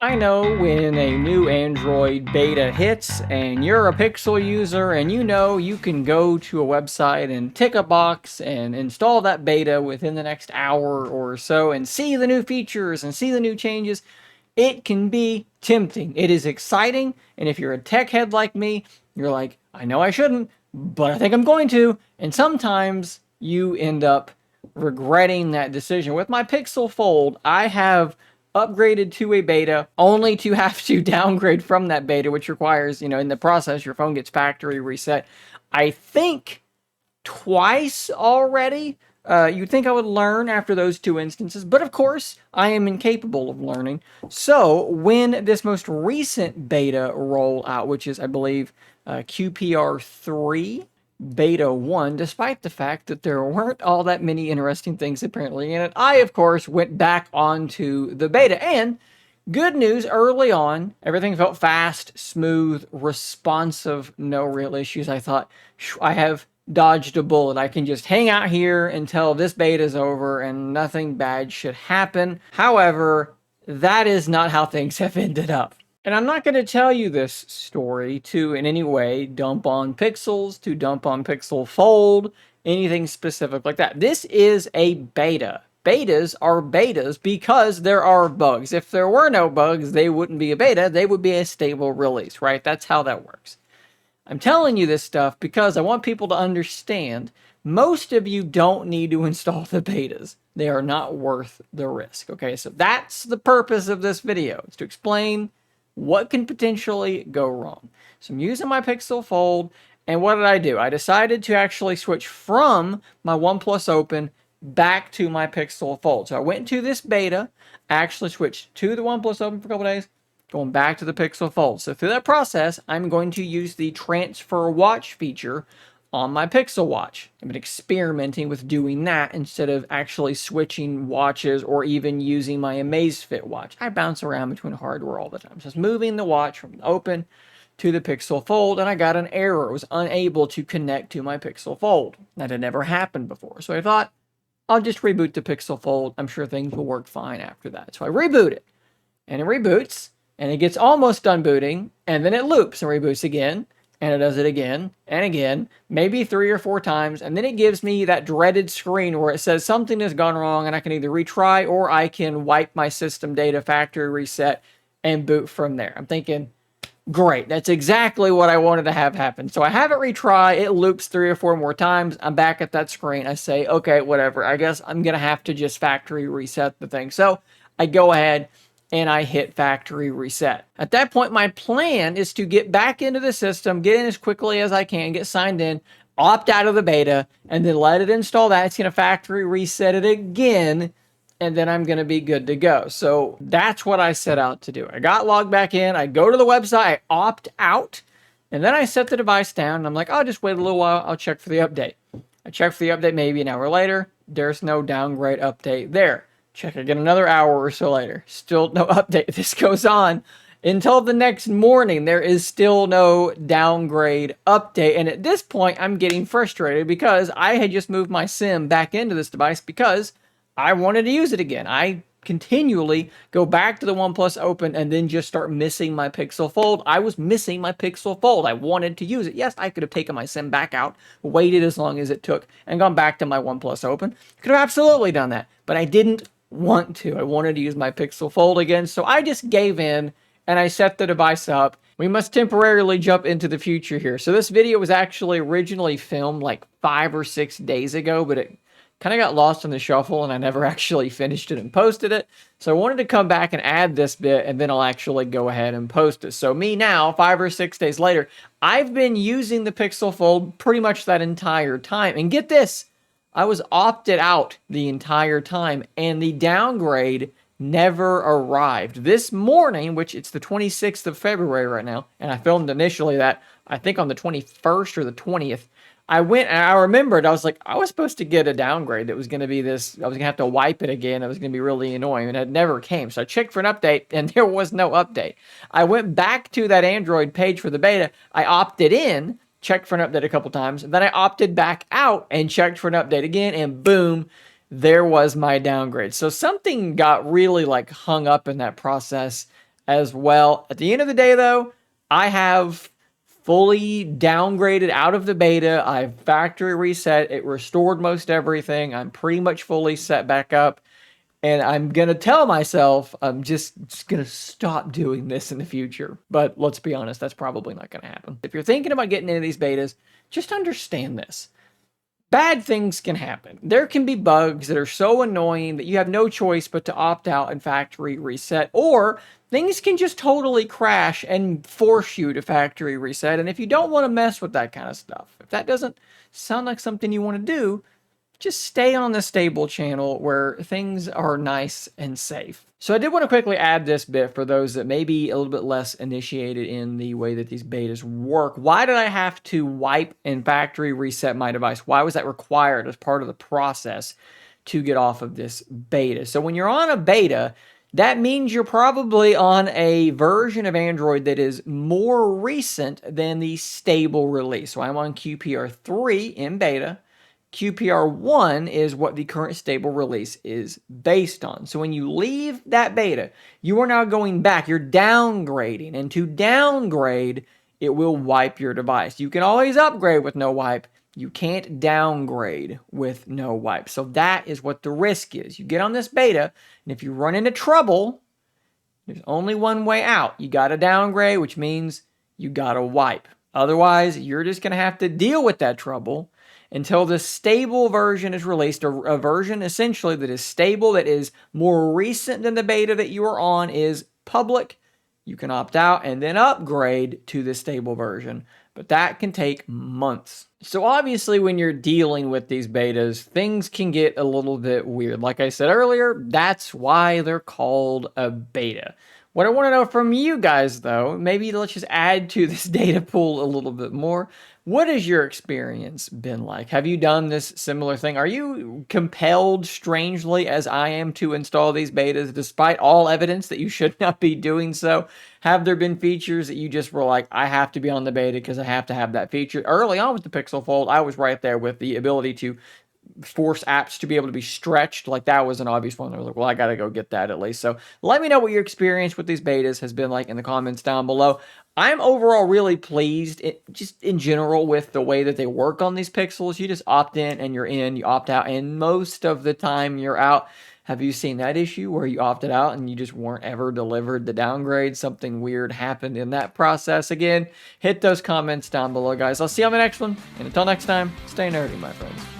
I know when a new Android beta hits and you're a Pixel user and you know you can go to a website and tick a box and install that beta within the next hour or so and see the new features and see the new changes. It can be tempting. It is exciting. And if you're a tech head like me, you're like, I know I shouldn't, but I think I'm going to. And sometimes you end up regretting that decision. With my Pixel Fold, I have upgraded to a beta only to have to downgrade from that beta, which requires, in the process, your phone gets factory reset. I think twice already. You'd think I would learn after those two instances, but of course, I am incapable of learning. So, when this most recent beta rollout, which is, I believe, QPR 3, Beta 1, despite the fact that there weren't all that many interesting things apparently in it, I, of course, went back onto the beta. And good news, early on, everything felt fast, smooth, responsive, no real issues. I thought, I have dodged a bullet. I can just hang out here until this beta is over and nothing bad should happen. However, that is not how things have ended up. And I'm not going to tell you this story to in any way dump on Pixels, to dump on Pixel Fold, anything specific like that. This is a beta. Betas are betas because there are bugs. If there were no bugs, they wouldn't be a beta. They would be a stable release, right? That's how that works. I'm telling you this stuff because I want people to understand most of you don't need to install the betas. They are not worth the risk. Okay, so that's the purpose of this video, is to explain what can potentially go wrong. So I'm using my Pixel Fold, and what did I do? I decided to actually switch from my OnePlus Open back to my Pixel Fold. So I went to this beta, actually switched to the OnePlus Open for a couple days, going back to the Pixel Fold. So through that process, I'm going to use the transfer watch feature on my Pixel Watch. I've been experimenting with doing that instead of actually switching watches or even using my Amazfit watch. I bounce around between hardware all the time. So I was moving the watch from the Open to the Pixel Fold, and I got an error. I was unable to connect to my Pixel Fold. That had never happened before. So I thought, I'll just reboot the Pixel Fold. I'm sure things will work fine after that. So I reboot it, and it reboots, and it gets almost done booting, and then it loops and reboots again, and it does it again and again, maybe 3 or 4 times, and then it gives me that dreaded screen where it says something has gone wrong, and I can either retry or I can wipe my system data, factory reset, and boot from there. I'm thinking, great, that's exactly what I wanted to have happen. So I have it retry, it loops 3 or 4 more times, I'm back at that screen, I say, okay, whatever, I guess I'm gonna have to just factory reset the thing. So I go ahead and I hit factory reset. At that point, my plan is to get back into the system, get in as quickly as I can, get signed in, opt out of the beta, and then let it install that. It's going to factory reset it again, and then I'm going to be good to go. So that's what I set out to do. I got logged back in. I go to the website, I opt out, and then I set the device down, and I'm like, I'll just wait a little while. I'll check for the update. I check for the update maybe an hour later. There's no downgrade update there. Check again another hour or so later. Still no update. This goes on until the next morning. There is still no downgrade update. And at this point, I'm getting frustrated because I had just moved my SIM back into this device because I wanted to use it again. I continually go back to the OnePlus Open and then just start missing my Pixel Fold. I was missing my Pixel Fold. I wanted to use it. Yes, I could have taken my SIM back out, waited as long as it took, and gone back to my OnePlus Open. Could have absolutely done that, but I didn't want to. I wanted to use my Pixel Fold again, so I just gave in and I set the device up. We must temporarily jump into the future here. So this video was actually originally filmed like 5 or 6 days ago, but it kind of got lost in the shuffle and I never actually finished it and posted it. So I wanted to come back and add this bit and then I'll actually go ahead and post it. So me now, 5 or 6 days later, I've been using the Pixel Fold pretty much that entire time. And get this, I was opted out the entire time, and the downgrade never arrived. This morning, which it's the 26th of February right now, and I filmed initially that, I think on the 21st or the 20th, I went and I remembered, I was like, I was supposed to get a downgrade that was going to be this, I was going to have to wipe it again, it was going to be really annoying, and it never came. So I checked for an update, and there was no update. I went back to that Android page for the beta, I opted in, checked for an update a couple times, then I opted back out and checked for an update again, and boom, there was my downgrade. So something got really like hung up in that process. as well. At the end of the day, though, I have fully downgraded out of the beta. I've factory reset. It restored most everything. I'm pretty much fully set back up. And I'm going to tell myself I'm just going to stop doing this in the future. But let's be honest, that's probably not going to happen. If you're thinking about getting into these betas, just understand this. Bad things can happen. There can be bugs that are so annoying that you have no choice but to opt out and factory reset, or things can just totally crash and force you to factory reset. And if you don't want to mess with that kind of stuff, if that doesn't sound like something you want to do, just stay on the stable channel where things are nice and safe. So I did want to quickly add this bit for those that may be a little bit less initiated in the way that these betas work. Why did I have to wipe and factory reset my device? Why was that required as part of the process to get off of this beta? So when you're on a beta, that means you're probably on a version of Android that is more recent than the stable release. So I'm on QPR 3 in beta. QPR1 is what the current stable release is based on. So when you leave that beta, you are now going back. You're downgrading. And to downgrade, it will wipe your device. You can always upgrade with no wipe. You can't downgrade with no wipe. So that is what the risk is. You get on this beta, and if you run into trouble, there's only one way out. You got to downgrade, which means you got to wipe. Otherwise, you're just going to have to deal with that trouble until the stable version is released, a version essentially that is stable, that is more recent than the beta that you are on, is public. You can opt out and then upgrade to the stable version, but that can take months. So obviously when you're dealing with these betas, things can get a little bit weird. Like I said earlier, that's why they're called a beta. What I want to know from you guys, though, maybe let's just add to this data pool a little bit more. What has your experience been like? Have you done this similar thing? Are you compelled, strangely, as I am, to install these betas, despite all evidence that you should not be doing so? Have there been features that you just were like, I have to be on the beta because I have to have that feature? Early on with the Pixel Fold, I was right there with the ability to force apps to be able to be stretched. Like, that was an obvious one. I was like, well, I got to go get that at least. So let me know what your experience with these betas has been like in the comments down below. I'm overall really pleased, just in general, with the way that they work on these Pixels. You just opt in and you're in, you opt out, and most of the time you're out. Have you seen that issue where you opted out and you just weren't ever delivered the downgrade? Something weird happened in that process. Again, hit those comments down below, guys. I'll see you on the next one. And until next time, stay nerdy, my friends.